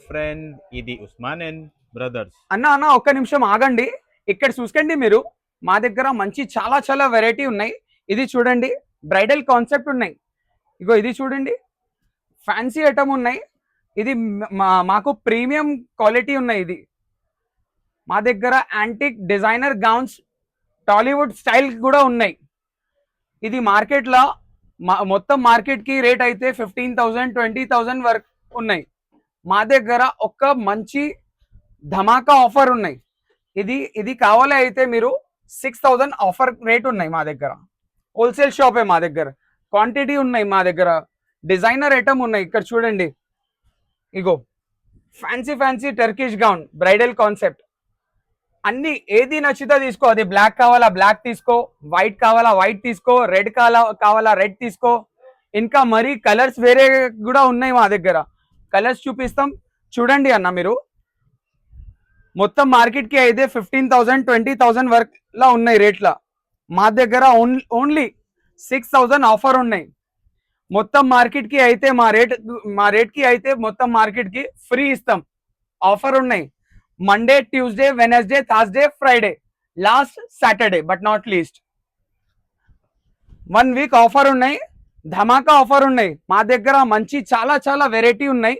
Friend ఇది Osman and brothers. అన్న అన్న ఒక్క నిమిషం ఆగండి. ఇక్కడ చూసుకోండి మీరు, మా దగ్గర మంచి చాలా చాలా వెరైటీ ఉన్నాయి. ఇది చూడండి, బ్రైడల్ కాన్సెప్ట్ ఉన్నాయి. ఇగో ఇది చూడండి, ఫ్యాన్సీ ఐటమ్ ఉన్నాయి. ఇది మాకు ప్రీమియం క్వాలిటీ ఉన్నాయి. ఇది మా దగ్గర antique designer gowns Tollywood style కూడా ఉన్నాయి. ఇది మార్కెట్లో మొత్తం మార్కెట్కి రేట్ అయితే 15,000 20,000 వరకు ఉన్నాయి. మా దగ్గర ఒక్క మంచి ధమాకా ఆఫర్ ఉన్నాయి. ఇది ఇది కావాలి అయితే మీరు 6,000 ఆఫర్ రేట్ ఉన్నాయి మా దగ్గర. హోల్సేల్ షాపే మా దగ్గర, క్వాంటిటీ ఉన్నాయి మా దగ్గర. డిజైనర్ ఐటమ్ ఉన్నాయి. ఇక్కడ చూడండి, ఇగో fancy fancy Turkish gown bridal concept. అన్ని ఏది నచ్చితే తీసుకో. అది బ్లాక్ కావాలా బ్లాక్ తీసుకో, వైట్ కావాలా వైట్ తీసుకో, రెడ్ కావాలా రెడ్ తీసుకో. ఇంకా మరి కలర్స్ వేరే కూడా ఉన్నాయి మా దగ్గర. కలర్స్ చూపిస్తాం చూడండి అన్న మీరు. మొత్తం మార్కెట్కి అయితే 15,000 20,000 వరకులా ఉన్నాయి రేట్ల. మా దగ్గర ఓన్లీ 6,000 ఆఫర్ ఉన్నాయి. మొత్తం మార్కెట్కి అయితే మా రేట్కి అయితే మొత్తం మార్కెట్కి ఫ్రీ ఇస్తాం. ఆఫర్ ఉన్నాయి. Monday Tuesday Wednesday Thursday Friday last Saturday but not least 1 week offer ఉన్నాయి. ధమాకా ఆఫర్ ఉన్నాయి. మా దగ్గర మంచి చాలా చాలా వెరైటీ ఉన్నాయి.